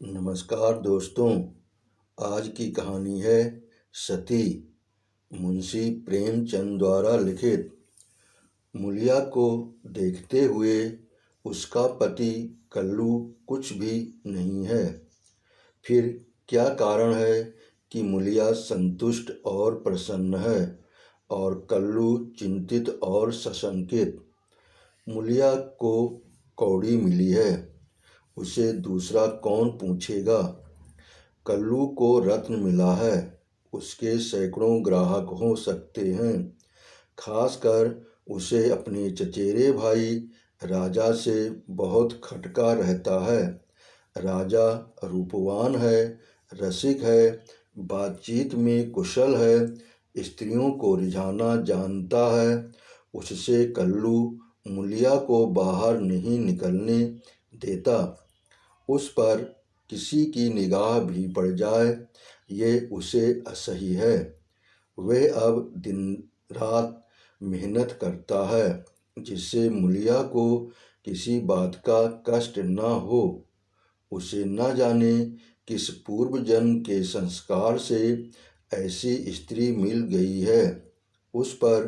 नमस्कार दोस्तों। आज की कहानी है सती, मुंशी प्रेमचंद द्वारा लिखित। मुलिया को देखते हुए उसका पति कल्लू कुछ भी नहीं है। फिर क्या कारण है कि मुलिया संतुष्ट और प्रसन्न है और कल्लू चिंतित और सशंकित? मुलिया को कौड़ी मिली है, उसे दूसरा कौन पूछेगा। कल्लू को रत्न मिला है, उसके सैकड़ों ग्राहक हो सकते हैं। खासकर उसे अपने चचेरे भाई राजा से बहुत खटका रहता है। राजा रूपवान है, रसिक है, बातचीत में कुशल है, स्त्रियों को रिझाना जानता है। उससे कल्लू मुलिया को बाहर नहीं निकलने देता। उस पर किसी की निगाह भी पड़ जाए, ये उसे असह्य है। वह अब दिन रात मेहनत करता है, जिससे मुलिया को किसी बात का कष्ट न हो। उसे न जाने किस पूर्व जन्म के संस्कार से ऐसी स्त्री मिल गई है। उस पर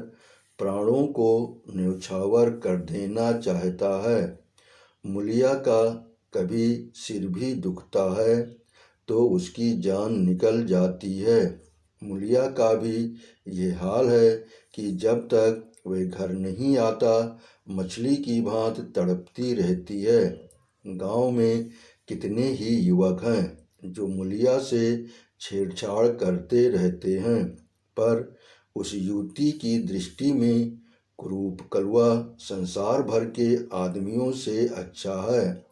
प्राणों को न्यौछावर कर देना चाहता है। मुलिया का कभी सिर भी दुखता है तो उसकी जान निकल जाती है। मुलिया का भी ये हाल है कि जब तक वह घर नहीं आता मछली की भांति तड़पती रहती है। गांव में कितने ही युवक हैं जो मुलिया से छेड़छाड़ करते रहते हैं, पर उस युवती की दृष्टि में कुरूप कलवा संसार भर के आदमियों से अच्छा है।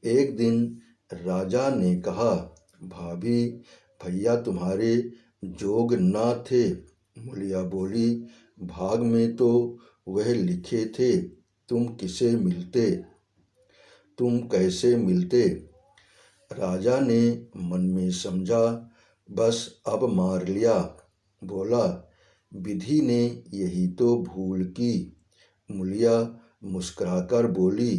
एक दिन राजा ने कहा, भाभी, भैया तुम्हारे जोग ना थे। मुलिया बोली, भाग में तो वह लिखे थे, तुम किसे मिलते, तुम कैसे मिलते। राजा ने मन में समझा, बस अब मार लिया। बोला, विधि ने यही तो भूल की। मुलिया मुस्कुराकर बोली,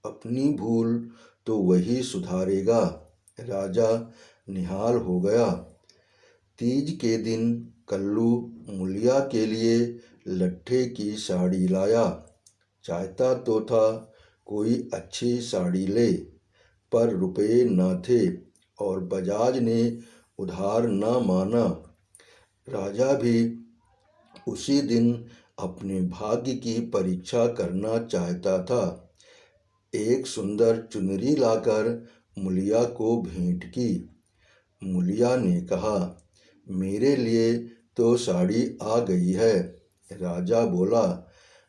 अपनी भूल तो वही सुधारेगा। राजा निहाल हो गया। तीज के दिन कल्लू मुलिया के लिए लट्ठे की साड़ी लाया। चाहता तो था कोई अच्छी साड़ी ले, पर रुपये न थे और बजाज ने उधार न माना। राजा भी उसी दिन अपने भाग्य की परीक्षा करना चाहता था। एक सुंदर चुनरी लाकर मुलिया को भेंट की। मुलिया ने कहा, मेरे लिए तो साड़ी आ गई है। राजा बोला,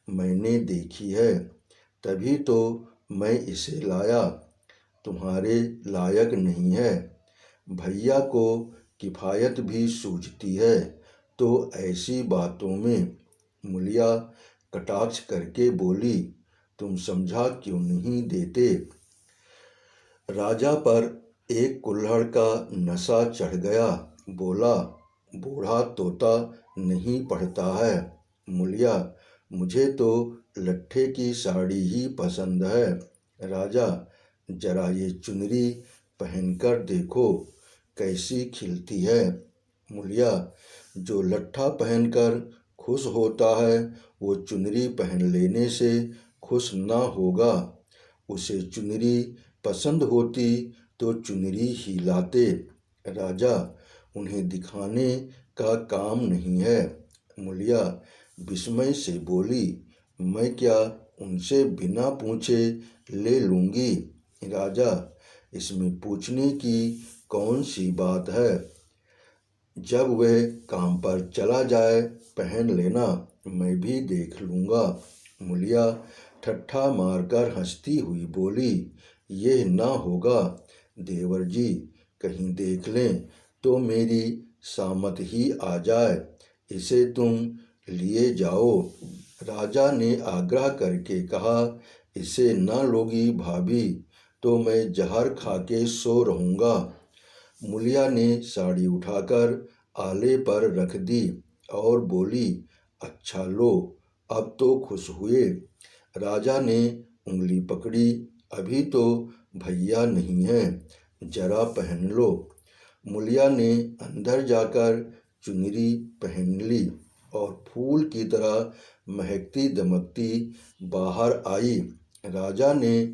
मैंने देखी है, तभी तो मैं इसे लाया। तुम्हारे लायक नहीं है। भैया को किफायत भी सूझती है, तो ऐसी बातों में। मुलिया कटाक्ष करके बोली, तुम समझा क्यों नहीं देते। राजा पर एक कुल्हड़ का नशा चढ़ गया। बोला, बूढ़ा तोता नहीं पढ़ता है। मुलिया, मुझे तो लट्ठे की साड़ी ही पसंद है। राजा, जरा ये चुनरी पहनकर देखो, कैसी खिलती है। मुलिया, जो लट्ठा पहनकर खुश होता है वो चुनरी पहन लेने से खुश ना होगा। उसे चुनरी पसंद होती तो चुनरी ही लाते। राजा, उन्हें दिखाने का काम नहीं है। मुलिया विस्मय से बोली, मैं क्या उनसे बिना पूछे ले लूँगी। राजा, इसमें पूछने की कौन सी बात है। जब वह काम पर चला जाए पहन लेना, मैं भी देख लूँगा। मुलिया ठट्ठा मारकर हंसती हुई बोली, यह ना होगा देवर जी, कहीं देख लें तो मेरी सामत ही आ जाए। इसे तुम लिए जाओ। राजा ने आग्रह करके कहा, इसे न लोगी भाभी तो मैं जहर खा के सो रहूँगा। मुलिया ने साड़ी उठाकर आले पर रख दी और बोली, अच्छा लो, अब तो खुश हुए। राजा ने उंगली पकड़ी, अभी तो भैया नहीं है, जरा पहन लो। मुलिया ने अंदर जाकर चुनरी पहन ली और फूल की तरह महकती दमकती बाहर आई। राजा ने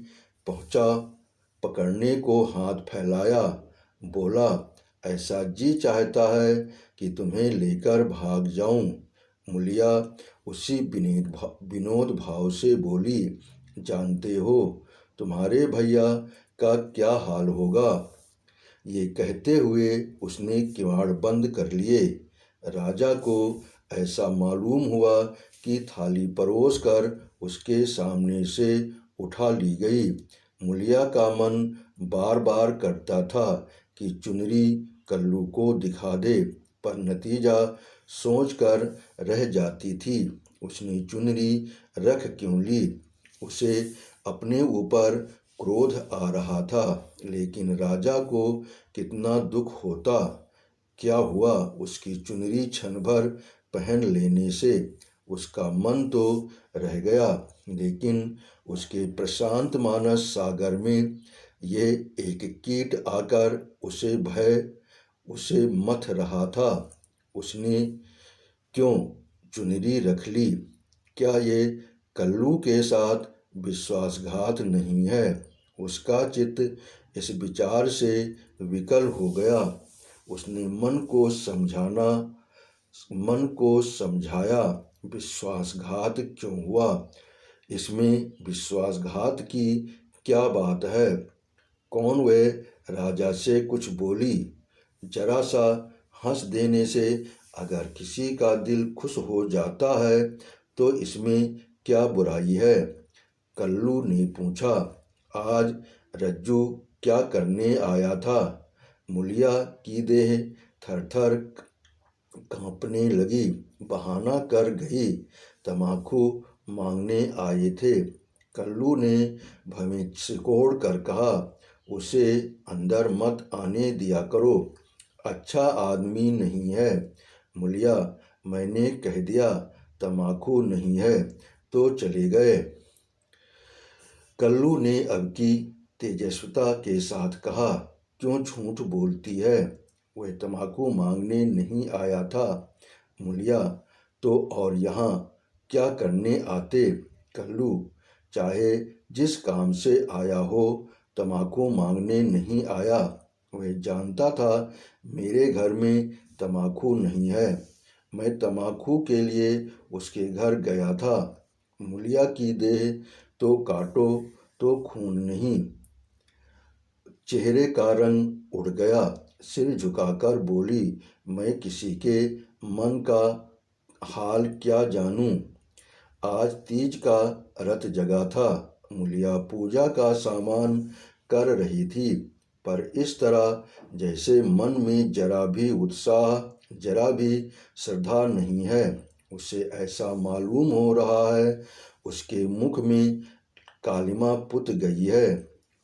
पहुँचा, पकड़ने को हाथ फैलाया, बोला, ऐसा जी चाहता है कि तुम्हें लेकर भाग जाऊं। मुलिया उसी विनोद भाव से बोली, जानते हो तुम्हारे भैया का क्या हाल होगा। ये कहते हुए उसने किवाड़ बंद कर लिए। राजा को ऐसा मालूम हुआ कि थाली परोस कर उसके सामने से उठा ली गई। मुलिया का मन बार बार करता था कि चुनरी कल्लू को दिखा दे, पर नतीजा सोचकर रह जाती थी। उसने चुनरी रख क्यों ली? उसे अपने ऊपर क्रोध आ रहा था, लेकिन राजा को कितना दुख होता। क्या हुआ, उसकी चुनरी क्षण भर पहन लेने से उसका मन तो रह गया, लेकिन उसके प्रशांत मानस सागर में ये एक कीट आकर उसे मथ रहा था। उसने क्यों चुनरी रख ली? क्या ये कल्लू के साथ विश्वासघात नहीं है? उसका चित्त इस विचार से विकल हो गया। उसने मन को समझाया, विश्वासघात क्यों हुआ? इसमें विश्वासघात की क्या बात है? कौन वे राजा से कुछ बोली? जरा सा हंस देने से अगर किसी का दिल खुश हो जाता है तो इसमें क्या बुराई है? कल्लू ने पूछा, आज रज्जू क्या करने आया था? मुलिया की देह थर-थर कांपने लगी। बहाना कर गई, तम्बाकू मांगने आए थे। कल्लू ने भवें सिकोड़ कर कहा, उसे अंदर मत आने दिया करो, अच्छा आदमी नहीं है। मुलिया, मैंने कह दिया तम्बाकू नहीं है तो चले गए। कल्लू ने अब की तेजस्विता के साथ कहा, क्यों झूठ बोलती है? वह तम्बाकू मांगने नहीं आया था। मुलिया, तो और यहाँ क्या करने आते? कल्लू, चाहे जिस काम से आया हो, तम्बाकू मांगने नहीं आया। वह जानता था मेरे घर में तम्बाकू नहीं है। मैं तम्बाकू के लिए उसके घर गया था। मुलिया की देह तो काटो तो खून नहीं, चेहरे का रंग उड़ गया। सिर झुकाकर बोली, मैं किसी के मन का हाल क्या जानूं। आज तीज का रथ जगा था। मुलिया पूजा का सामान कर रही थी, पर इस तरह जैसे मन में जरा भी उत्साह, जरा भी श्रद्धा नहीं है। उसे ऐसा मालूम हो रहा है उसके मुख में कालिमा पुत गई है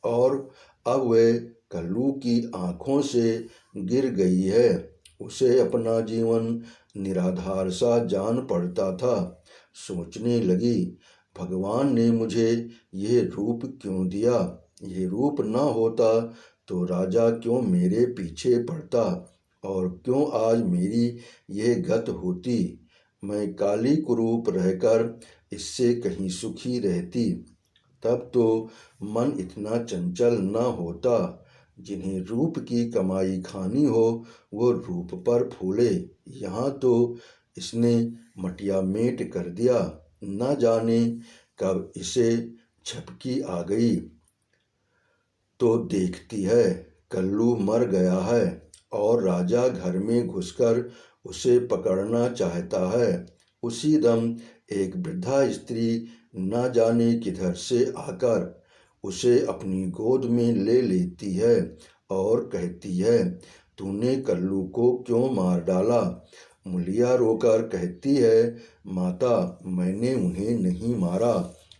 और अब वह कल्लू की आंखों से गिर गई है। उसे अपना जीवन निराधार सा जान पड़ता था। सोचने लगी, भगवान ने मुझे यह रूप क्यों दिया? यह रूप न होता तो राजा क्यों मेरे पीछे पड़ता और क्यों आज मेरी यह गत होती? मैं काली कुरूप रहकर इससे कहीं सुखी रहती, तब तो मन इतना चंचल न होता। जिन्हें रूप की कमाई खानी हो वो रूप पर फूले। यहाँ तो इसने मटिया मेट कर दिया। न जाने कब इसे झपकी आ गई तो देखती है कल्लू मर गया है और राजा घर में घुसकर उसे पकड़ना चाहता है। उसी दम एक वृद्धा स्त्री न जाने किधर से आकर उसे अपनी गोद में ले लेती है और कहती है, तूने कल्लू को क्यों मार डाला? मुलिया रोकर कहती है, माता, मैंने उन्हें नहीं मारा।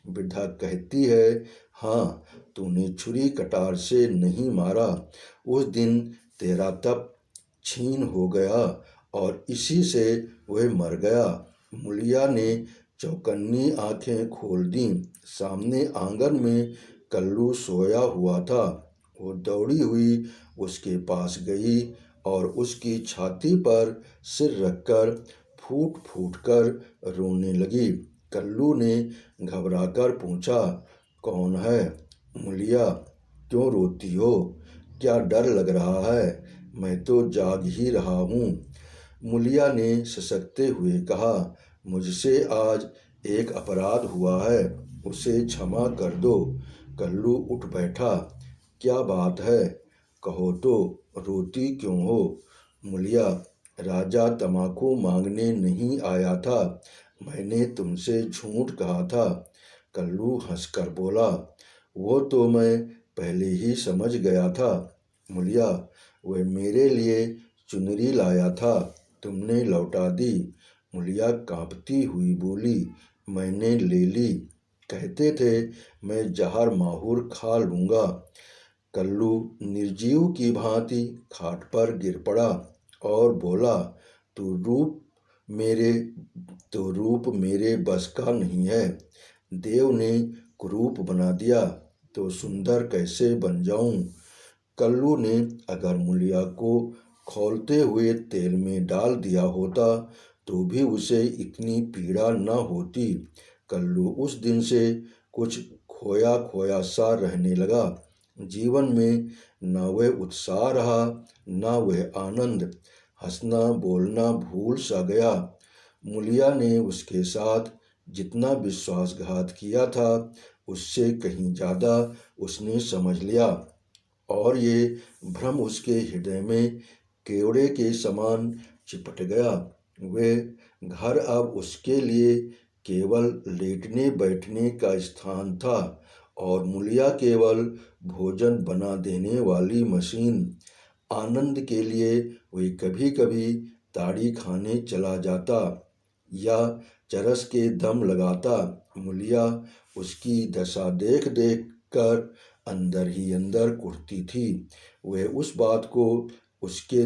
वृद्धा कहती है, हाँ, तूने छुरी कटार से नहीं मारा। उस दिन तेरा तप छीन हो गया और इसी से वह मर गया। मुलिया ने चौकन्नी आंखें खोल दी। सामने आंगन में कल्लू सोया हुआ था। वो दौड़ी हुई उसके पास गई और उसकी छाती पर सिर रखकर फूट फूट कर रोने लगी। कल्लू ने घबराकर पूछा, कौन है? मूलिया, क्यों रोती हो? क्या डर लग रहा है? मैं तो जाग ही रहा हूँ। मूलिया ने ससकते हुए कहा, मुझसे आज एक अपराध हुआ है, उसे क्षमा कर दो। कल्लू उठ बैठा। क्या बात है? कहो तो, रोती क्यों हो? मूलिया, राजा तम्बाकू मांगने नहीं आया था, मैंने तुमसे झूठ कहा था। कल्लू हंसकर बोला, वो तो मैं पहले ही समझ गया था। मूलिया, वह मेरे लिए चुनरी लाया था, तुमने लौटा दी। मूलिया कांपती हुई बोली, मैंने ले ली, कहते थे मैं जहर माहूर खा लूँगा। कल्लू निर्जीव की भांति खाट पर गिर पड़ा और बोला, तू रूप मेरे तो रूप मेरे बस का नहीं है। देव ने कुरूप बना दिया तो सुंदर कैसे बन जाऊं? कल्लू ने अगर मूलिया को खौलते हुए तेल में डाल दिया होता तो भी उसे इतनी पीड़ा न होती। कल्लू उस दिन से कुछ खोया खोया सा रहने लगा। जीवन में न वह उत्साह रहा, न वह आनंद। हंसना बोलना भूल सा गया। मूलिया ने उसके साथ जितना विश्वासघात किया था उससे कहीं ज़्यादा उसने समझ लिया और ये भ्रम उसके हृदय में केवड़े के समान चिपट गया। वे घर अब उसके लिए केवल लेटने बैठने का स्थान था और मूलिया केवल भोजन बना देने वाली मशीन। आनंद के लिए वह कभी कभी ताड़ी खाने चला जाता या चरस के दम लगाता। मूलिया उसकी दशा देख देख कर अंदर ही अंदर कुढ़ती थी। वह उस बात को उसके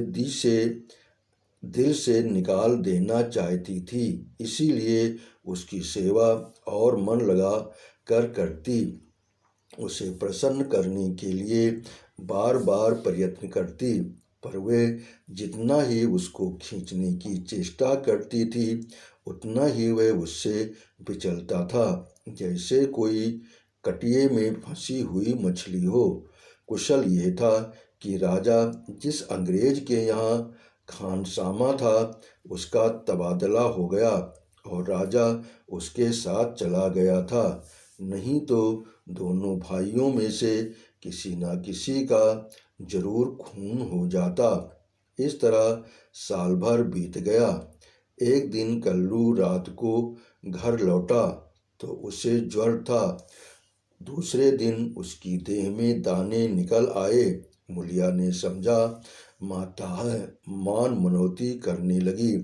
दिल से निकाल देना चाहती थी, इसीलिए उसकी सेवा और मन लगा कर करती, उसे प्रसन्न करने के लिए बार बार प्रयत्न करती, पर वे जितना ही उसको खींचने की चेष्टा करती थी उतना ही वह उससे विचलता था, जैसे कोई कटिए में फंसी हुई मछली हो। कुशल यह था कि राजा जिस अंग्रेज के यहाँ खानसामा था उसका तबादला हो गया और राजा उसके साथ चला गया था, नहीं तो दोनों भाइयों में से किसी न किसी का जरूर खून हो जाता। इस तरह साल भर बीत गया। एक दिन कल्लू रात को घर लौटा तो उसे ज्वर था। दूसरे दिन उसकी देह में दाने निकल आए। मूलिया ने समझा माता है, मान मनौती करने लगी,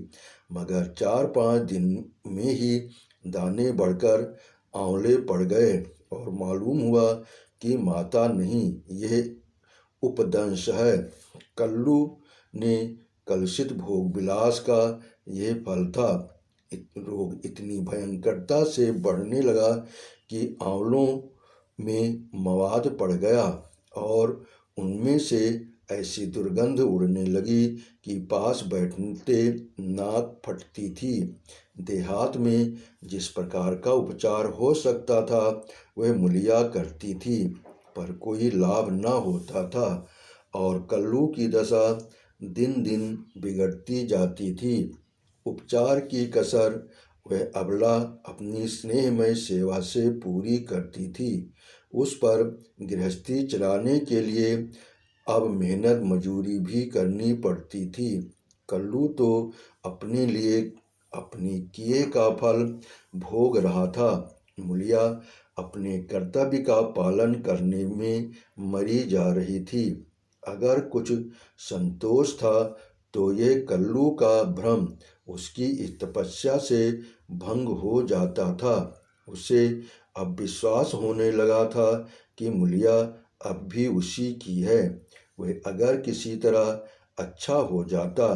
मगर 4-5 दिन में ही दाने बढ़कर आंवले पड़ गए और मालूम हुआ कि माता नहीं, यह उपदंश है। कल्लू ने कलुषित भोग विलास का यह फल था। रोग इतनी भयंकरता से बढ़ने लगा कि आंवलों में मवाद पड़ गया और उनमें से ऐसी दुर्गंध उड़ने लगी कि पास बैठते नाक फटती थी। देहात में जिस प्रकार का उपचार हो सकता था वह मूलिया करती थी, पर कोई लाभ न होता था और कल्लू की दशा दिन दिन बिगड़ती जाती थी। उपचार की कसर वह अबला अपनी स्नेहमय सेवा से पूरी करती थी। उस पर गृहस्थी चलाने के लिए अब मेहनत मजूरी भी करनी पड़ती थी। कल्लू तो अपने लिए अपने किए का फल भोग रहा था। मूलिया अपने कर्तव्य का पालन करने में मरी जा रही थी। अगर कुछ संतोष था तो ये कल्लू का भ्रम उसकी इस तपस्या से भंग हो जाता था। उसे अब विश्वास होने लगा था कि मूलिया अब भी उसी की है। वह अगर किसी तरह अच्छा हो जाता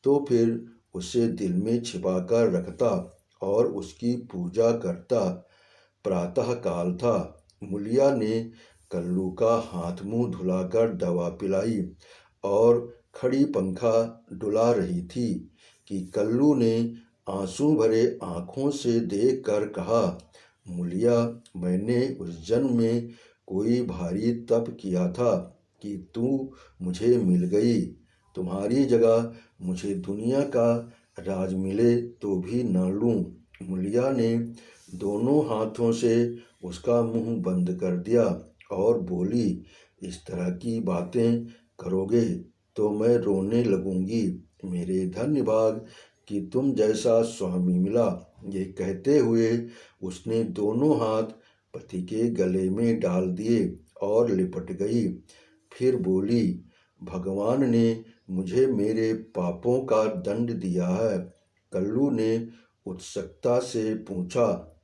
तो फिर उसे दिल में छिपाकर रखता और उसकी पूजा करता। प्रातः काल था। मूलिया ने कल्लू का हाथ मुंह धुलाकर दवा पिलाई और खड़ी पंखा डुला रही थी कि कल्लू ने आंसू भरे आंखों से देखकर कहा, मूलिया, मैंने उस जन्म में कोई भारी तप किया था कि तू मुझे मिल गई। तुम्हारी जगह मुझे दुनिया का राज मिले तो भी न लूं। मूलिया ने दोनों हाथों से उसका मुंह बंद कर दिया और बोली, इस तरह की बातें करोगे तो मैं रोने लगूंगी। मेरे धन्य भाग कि तुम जैसा स्वामी मिला। ये कहते हुए उसने दोनों हाथ पति के गले में डाल दिए और लिपट गई। फिर बोली, भगवान ने मुझे मेरे पापों का दंड दिया है। कल्लू ने उत्सुकता से पूछा,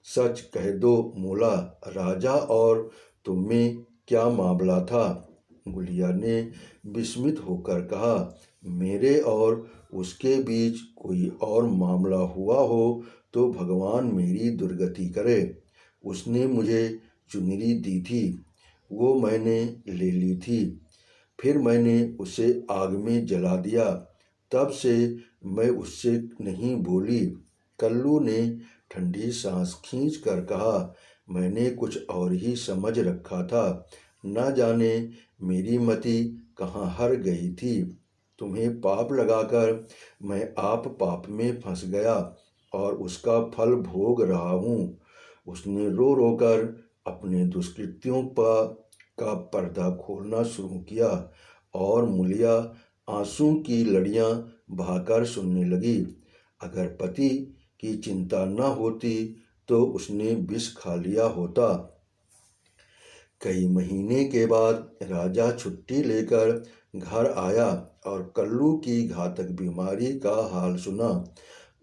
सच कह दो मूला, राजा और तुम में क्या मामला था? मूलिया ने विस्मित होकर कहा, मेरे और उसके बीच कोई और मामला हुआ हो तो भगवान मेरी दुर्गति करे। उसने मुझे चुनरी दी थी, वो मैंने ले ली थी, फिर मैंने उसे आग में जला दिया, तब से मैं उससे नहीं बोली। कल्लू ने ठंडी सांस खींचकर कहा, मैंने कुछ और ही समझ रखा था, न जाने मेरी मति कहाँ हर गई थी। तुम्हें पाप लगाकर मैं आप पाप में फंस गया और उसका फल भोग रहा हूँ। उसने रो रो कर अपने दुष्कृत्यों का पर्दा खोलना शुरू किया और मूलिया आंसू की लड़ियां बहाकर सुनने लगी। अगर पति की चिंता न होती तो उसने विष खा लिया होता। कई महीने के बाद राजा छुट्टी लेकर घर आया और कल्लू की घातक बीमारी का हाल सुना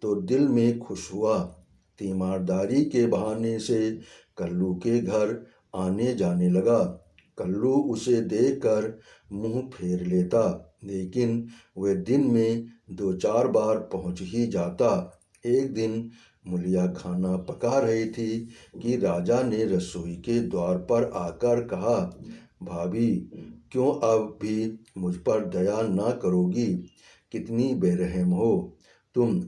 तो दिल में खुश हुआ। तीमारदारी के बहाने से कल्लू के घर आने जाने लगा। कल्लू उसे देखकर मुंह फेर लेता, लेकिन वह दिन में 2-4 बार पहुंच ही जाता। एक दिन मूलिया खाना पका रही थी कि राजा ने रसोई के द्वार पर आकर कहा, भाभी, क्यों अब भी मुझ पर दया न करोगी? कितनी बेरहम हो तुम।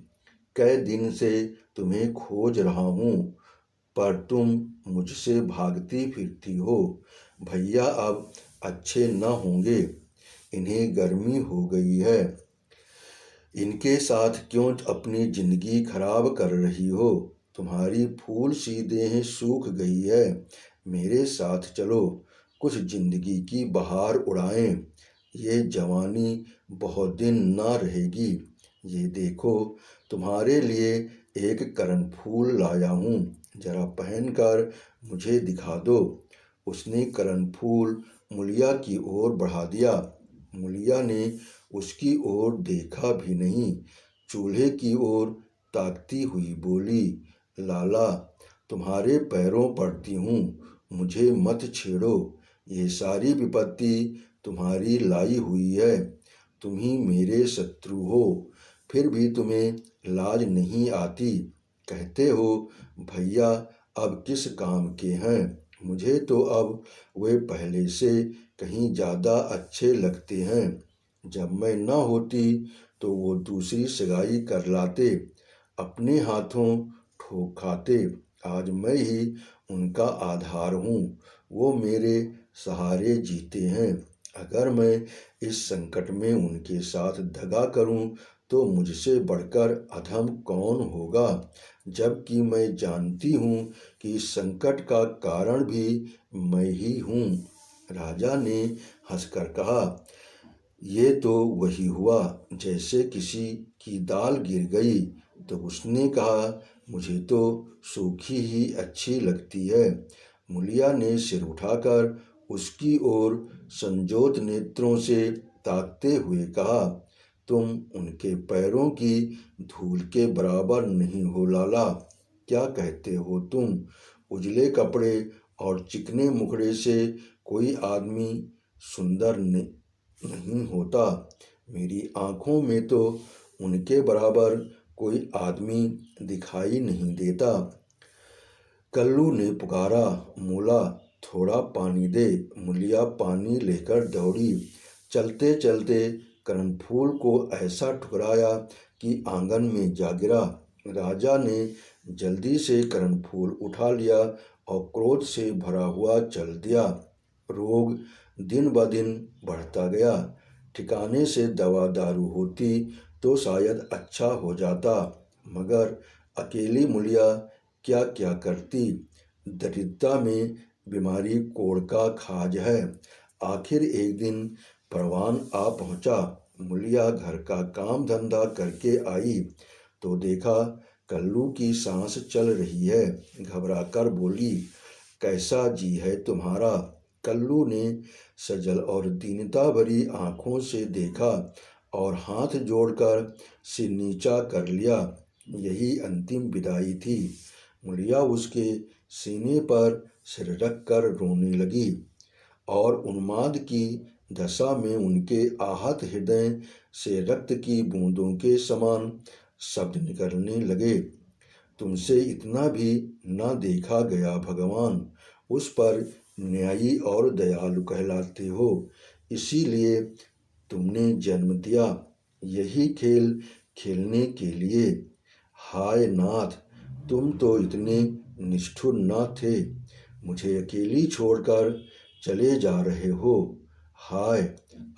कई दिन से तुम्हें खोज रहा हूँ, पर तुम मुझसे भागती फिरती हो। भैया अब अच्छे न होंगे, इन्हें गर्मी हो गई है। इनके साथ क्यों अपनी जिंदगी खराब कर रही हो? तुम्हारी फूल सी देह सूख गई है। मेरे साथ चलो, कुछ जिंदगी की बहार उड़ाएं। ये जवानी बहुत दिन ना रहेगी। ये देखो, तुम्हारे लिए एक करण फूल लाया हूँ, जरा पहनकर मुझे दिखा दो। उसने करण फूल मूलिया की ओर बढ़ा दिया। मूलिया ने उसकी ओर देखा भी नहीं, चूल्हे की ओर ताकती हुई बोली, लाला, तुम्हारे पैरों पड़ती हूँ, मुझे मत छेड़ो। ये सारी विपत्ति तुम्हारी लाई हुई है। तुम ही मेरे शत्रु हो, फिर भी तुम्हें लाज नहीं आती। कहते हो भैया अब किस काम के हैं। मुझे तो अब वे पहले से कहीं ज़्यादा अच्छे लगते हैं। जब मैं न होती तो वो दूसरी सगाई कर लाते, अपने हाथों ठोक खाते। आज मैं ही उनका आधार हूँ, वो मेरे सहारे जीते हैं। अगर मैं इस संकट में उनके साथ दगा करूं तो मुझसे बढ़कर अधम कौन होगा, जबकि मैं जानती हूँ कि इस संकट का कारण भी मैं ही हूँ। राजा ने हंसकर कहा, ये तो वही हुआ जैसे किसी की दाल गिर गई। तो उसने कहा, मुझे तो सूखी ही अच्छी लगती है। मूलिया ने सिर उठाकर उसकी ओर संजोत नेत्रों से ताकते हुए कहा, तुम उनके पैरों की धूल के बराबर नहीं हो लाला। क्या कहते हो तुम? उजले कपड़े और चिकने मुखड़े से कोई आदमी सुंदर नहीं होता। मेरी आंखों में तो उनके बराबर कोई आदमी दिखाई नहीं देता। कल्लू ने पुकारा, मूला, थोड़ा पानी दे। मुलिया पानी लेकर दौड़ी। चलते चलते कर्णफूल को ऐसा ठुकराया कि आंगन में जा गिरा। राजा ने जल्दी से कर्णफूल उठा लिया और क्रोध से भरा हुआ चल दिया। रोग दिन ब दिन बढ़ता गया। ठिकाने से दवा दारू होती तो शायद अच्छा हो जाता, मगर अकेली मुलिया क्या क्या करती। दरिद्रता में बीमारी कोढ़ का खाज है। आखिर एक दिन परवान आ पहुंचा। मुलिया घर का काम धंधा करके आई तो देखा कल्लू की सांस चल रही है। घबरा कर बोली, कैसा जी है तुम्हारा? कल्लू ने सजल और दीनता भरी आंखों से देखा और हाथ जोड़कर सिर नीचा कर लिया। यही अंतिम विदाई थी। मुलिया उसके सीने पर सिर रख कर रोने लगी और उन्माद की दशा में उनके आहत हृदय से रक्त की बूंदों के समान शब्द निकलने लगे। तुमसे इतना भी न देखा गया भगवान, उस पर न्यायी और दयालु कहलाते हो, इसीलिए तुमने जन्म दिया यही खेल खेलने के लिए। हाय नाथ, तुम तो इतने निष्ठुर न थे, मुझे अकेली छोड़कर चले जा रहे हो। हाय,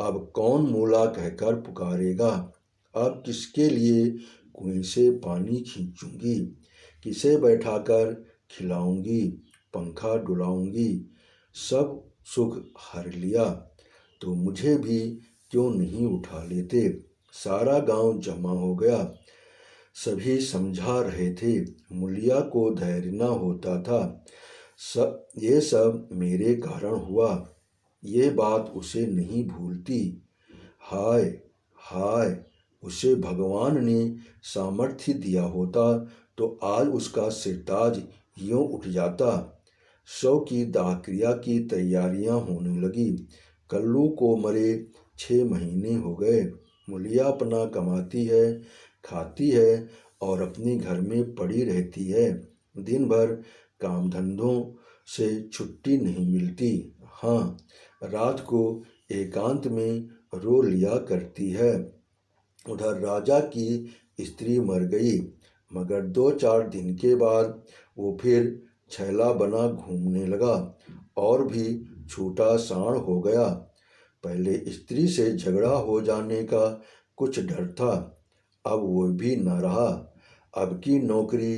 अब कौन मूला कहकर पुकारेगा? अब किसके लिए कुएं से पानी खींचूंगी? किसे बैठाकर खिलाऊंगी, पंखा डुलाऊंगी? सब सुख हर लिया तो मुझे भी क्यों नहीं उठा लेते? सारा गांव जमा हो गया। सभी समझा रहे थे। मुलिया को धैर्य न होता था। ये सब मेरे कारण हुआ, ये बात उसे नहीं भूलती। हाय हाय, उसे भगवान ने सामर्थ्य दिया होता तो आज उसका सिरताज यूं उठ जाता। शव की दाह क्रिया की तैयारियां होने लगी। कल्लू को मरे 6 महीने हो गए। मुलिया अपना कमाती है, खाती है और अपने घर में पड़ी रहती है। दिन भर काम धंधों से छुट्टी नहीं मिलती। हाँ, रात को एकांत में रो लिया करती है। उधर राजा की स्त्री मर गई, मगर 2-4 दिन के बाद वो फिर छैला बना घूमने लगा और भी छूटा साण हो गया। पहले स्त्री से झगड़ा हो जाने का कुछ डर था, अब वो भी न रहा। अब की नौकरी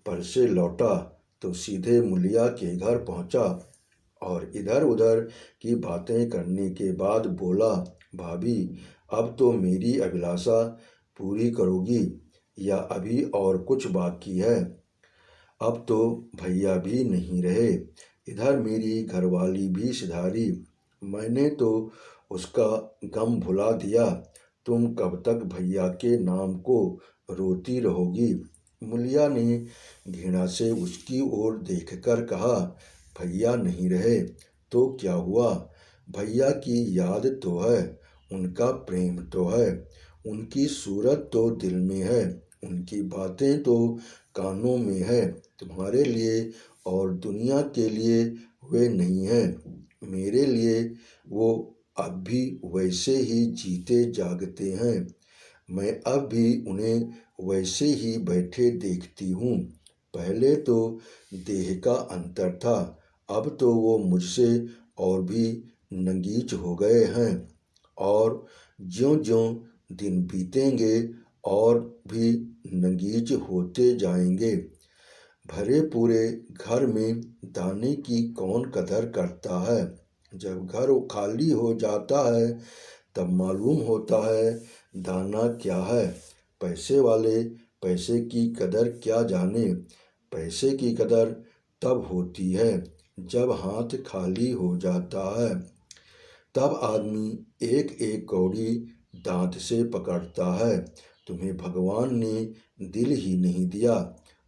पर से लौटा तो सीधे मुलिया के घर पहुंचा और इधर उधर की बातें करने के बाद बोला, भाभी, अब तो मेरी अभिलाषा पूरी करोगी या अभी और कुछ बाकी है? अब तो भैया भी नहीं रहे, इधर मेरी घरवाली भी सिधारी, मैंने तो उसका गम भुला दिया। तुम कब तक भैया के नाम को रोती रहोगी? मुलिया ने घृणा से उसकी ओर देखकर कहा, भैया नहीं रहे तो क्या हुआ? भैया की याद तो है, उनका प्रेम तो है, उनकी सूरत तो दिल में है, उनकी बातें तो कानों में है। तुम्हारे लिए और दुनिया के लिए वे नहीं हैं। मेरे लिए वो अब भी वैसे ही जीते जागते हैं। मैं अब भी उन्हें वैसे ही बैठे देखती हूँ। पहले तो देह का अंतर था, अब तो वो मुझसे और भी नंगीच हो गए हैं और ज्यों-ज्यों दिन बीतेंगे और भी नंगीच होते जाएंगे। भरे पूरे घर में दाने की कौन कदर करता है? जब घर खाली हो जाता है तब मालूम होता है दाना क्या है। पैसे वाले पैसे की कदर क्या जाने। पैसे की कदर तब होती है जब हाथ खाली हो जाता है। तब आदमी एक एक कौड़ी दांत से पकड़ता है। तुम्हें भगवान ने दिल ही नहीं दिया,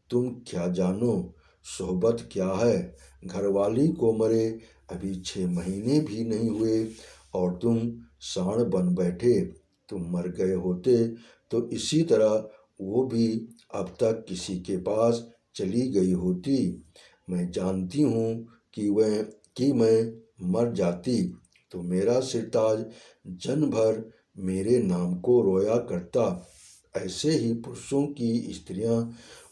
तुम क्या जानो सोहबत क्या है। घरवाली को मरे अभी 6 महीने भी नहीं हुए और तुम साण बन बैठे। तुम मर गए होते तो इसी तरह वो भी अब तक किसी के पास चली गई होती। मैं जानती हूँ कि वह कि मैं मर जाती तो मेरा सिरताज जन्म भर मेरे नाम को रोया करता। ऐसे ही पुरुषों की स्त्रियां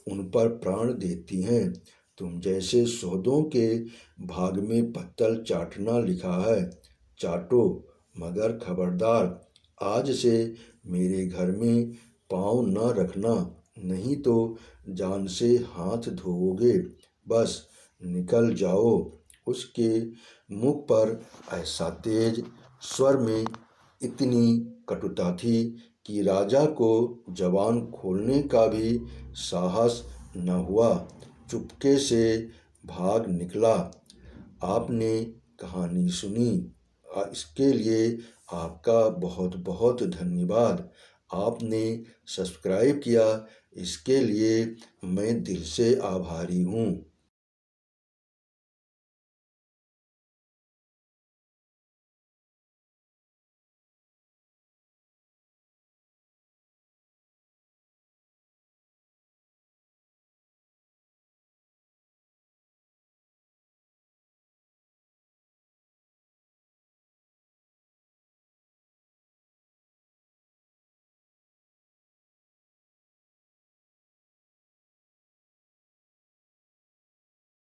उन पर प्राण देती हैं। तुम जैसे सौदों के भाग में पत्तल चाटना लिखा है, चाटो, मगर खबरदार आज से मेरे घर में पाँव न रखना, नहीं तो जान से हाथ धोओगे। बस निकल जाओ। उसके मुख पर ऐसा तेज स्वर में इतनी कटुता थी कि राजा को जबान खोलने का भी साहस न हुआ। चुपके से भाग निकला। आपने कहानी सुनी, इसके लिए आपका बहुत बहुत धन्यवाद। आपने सब्सक्राइब किया, इसके लिए मैं दिल से आभारी हूँ।